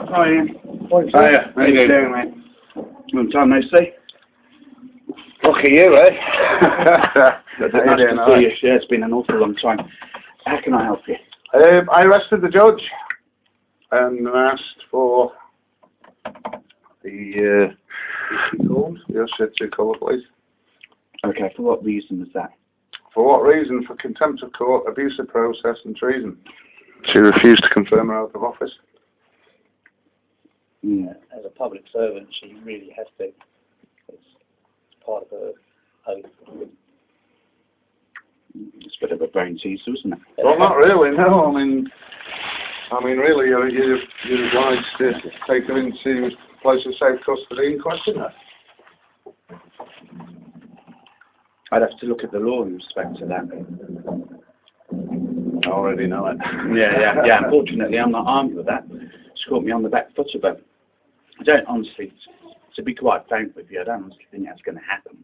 Hi, Ian. Hiya. How you doing, mate? Long time no see. Lucky you, eh? Nice to see you. Yeah, it's been an awful long time. How can I help you? I arrested the judge and asked for the colour, please. Okay, for what reason was that? For what reason? For contempt of court, abuse of process and treason. She refused to confirm her oath of office. As a public servant, she really has to. It's part of her oath. It's a bit of a brain teaser, isn't it? Well, not really. No, I mean, really, you're obliged to take her into a place of safe custody and question her. I'd have to look at the law in respect to that. I already know it. Yeah. Unfortunately, I'm not armed with that. She caught me on the back foot of it. I don't honestly, to be quite frank with you, I don't honestly think that's going to happen.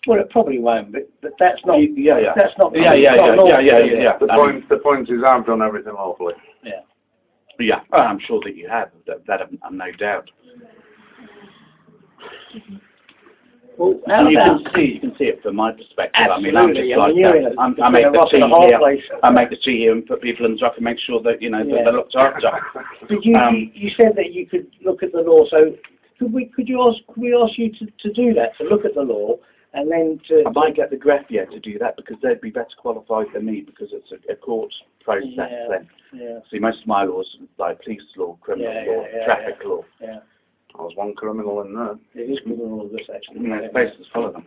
Well, it probably won't, but that's not. Yeah. That's not. Yeah. The point is, I've done everything lawfully. Yeah. Yeah, I'm sure that you have. That I'm no doubt. Well, you can see it from my perspective. Absolutely. I mean, I'm just like that. I make the tea here and put people in the truck and make sure that that they're looked after. But you said that you could look at the law. So could we ask you to do that, to look at the law, and then to. I might get the greffier to do that because they'd be better qualified than me because it's a court process. Then. Yeah. See, most of my laws like police law, criminal law, traffic law. Yeah. I was one criminal in there. It is criminal, this actually. Yeah, the place is full of them.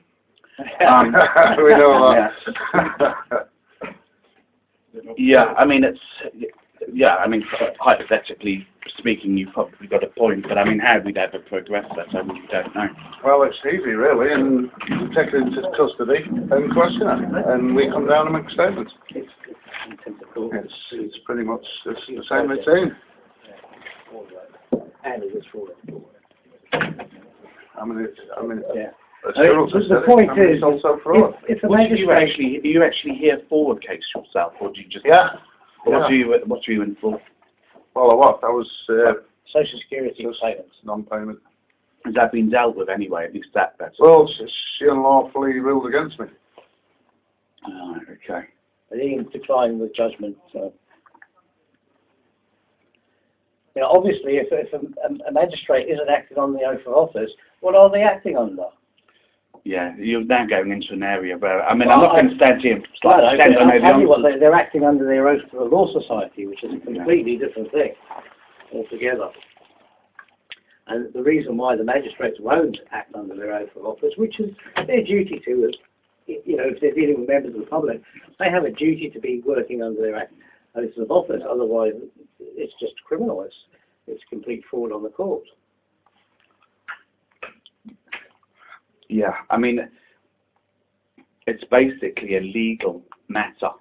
We know that. Yeah, I mean, hypothetically speaking, you've probably got a point, but I mean, how we'd ever progress that, I really don't know. Well, it's easy, really, and you take her into custody and question her, and we come down and make statements. It's pretty much the same routine. And it is fraud. The point is, also fraud. If a magistrate, do you actually hear forward case yourself, or do you just? What do you in for? Well, I was Social Security payments, non-payment. Has that been dealt with anyway? At least that's. Well, she unlawfully ruled against me. Oh, okay. But he declined the judgment. So. Obviously, if a magistrate isn't acting on the oath of office, what are they acting under? Yeah, you're now going into an area where, I'm not going to stand here and I'll tell you what, they're acting under their oath to the Law Society, which is a completely different thing altogether. And the reason why the magistrates won't act under their oath of office, which is their duty to, if they're dealing with members of the public, they have a duty to be working under their oath of office, otherwise it's just criminal. It's complete fraud on the court. Yeah, I mean, it's basically a legal matter.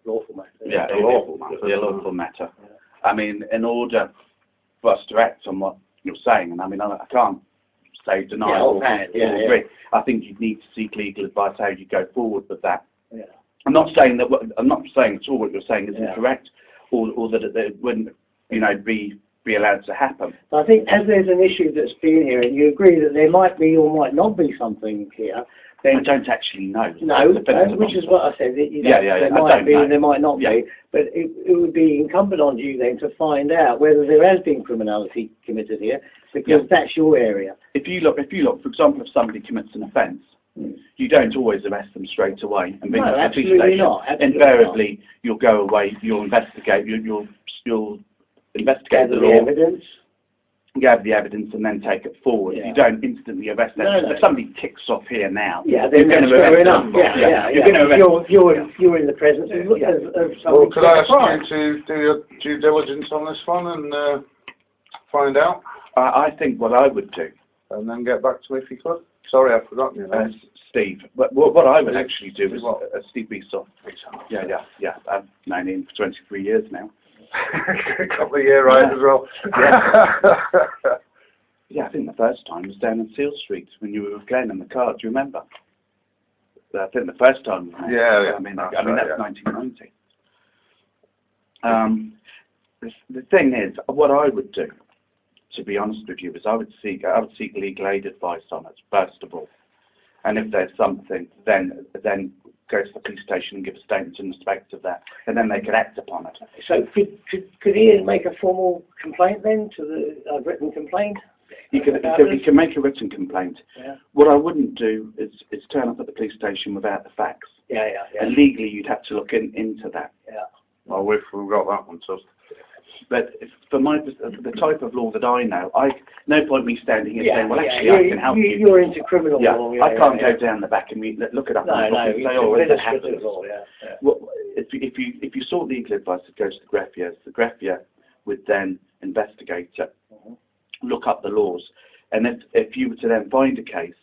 Lawful matter. Yeah, a lawful matter. Yeah. I mean, in order for us to act on what you're saying, and I mean, I can't say deny or agree. I think you need to seek legal advice how you go forward with that. Yeah. I'm not saying at all what you're saying isn't correct, or that it wouldn't, be allowed to happen. I think as there's an issue that's been here, and you agree that there might be or might not be something here, then I don't actually know. No, which is what I said. There might be, there might not be, but it would be incumbent on you then to find out whether there has been criminality committed here, because that's your area. If you look, for example, if somebody commits an offence, you don't always arrest them straight away and bring them to the police station. Not. Invariably, you'll go away, you'll investigate, you'll investigate the law, gather the evidence, and then take it forward. You don't instantly arrest them. If somebody ticks off here now, you're going to arrest them. You're in the presence of somebody. Well, could I ask you to do your due diligence on this one and find out? I think what I would do, and then get back to me if you could. Sorry, I've forgotten your name. Steve. But what I would actually do is Steve Beesoff. Yeah. I've known him for 23 years now. A couple of year ride as well. Yeah, I think the first time was down on Seal Street when you were with Glenn in the car. Do you remember? I think the first time. Yeah. I mean, that's 1990. The thing is, what I would do to be honest with you, is I would seek legal aid advice on it first of all, and if there's something, then go to the police station and give a statement in respect of that, and then they could act upon it. So could Ian make a formal complaint then, to the written complaint? You can make a written complaint. Yeah. What I wouldn't do is turn up at the police station without the facts. Yeah. And legally, you'd have to look into that. Yeah. Well, we've got that one, so. But for the type of law that I know, no point me standing here saying, well, actually, I can help you. You're into criminal law. I can't go down the back and look it up and say, oh, it happens. Well, if you sought legal advice, it goes to the greffiers. The greffier would then investigate it, look up the laws, and if you were to then find a case,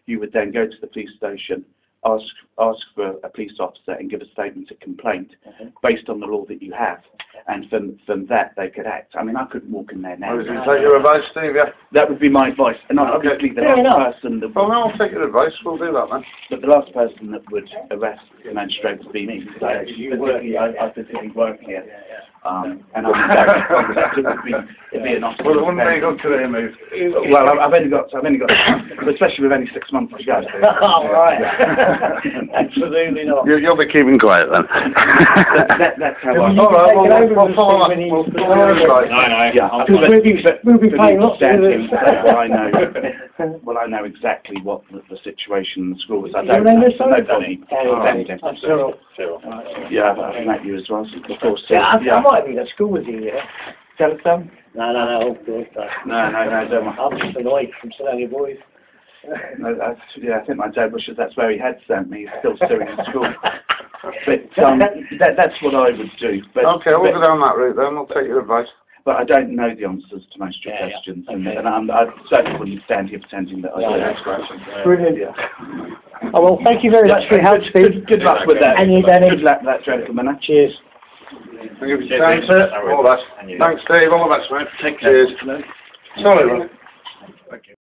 you would then go to the police station, ask for a police officer and give a statement of complaint based on the law that you have, and from that they could act. I mean, I couldn't walk in there now. Well, take your advice, Steve, yeah? That would be my advice, and obviously the last person that well, I'll take your advice, we'll do that then. But the last person that would arrest the magistrate would be me, because I physically work here. And it'd be an officer. Well, it wouldn't be good today, move. Well, I've only got, especially with only 6 months to go. Oh, right. Absolutely not. You'll be keeping quiet then. That's how I. All right, we'll follow that. We'll follow that. Yeah, we'll be paying lots of it. Well, I know exactly what the situation in the school is. I don't know. I'm Cyril. Yeah, I've met you as well, of course. Yeah, I might have been at school with you, yeah. Telephone? No, of course not. No, don't worry. I'm just annoyed from Stoney Boys. No, I think my dad wishes that's where he had sent me. He's still doing in school. But that's what I would do. But, okay, we'll go down that route then. We'll take your advice. But I don't know the answers to most of your questions, and I certainly wouldn't stand here pretending that I do. That's great. Brilliant. Yeah. Oh, well, thank you very much for your help, Steve. Good luck with that. And you, Danny. Good luck with that, gentlemen. Cheers. Thanks, all the best. Thanks, Steve. All the best, mate. Take care. Cheers. Sorry,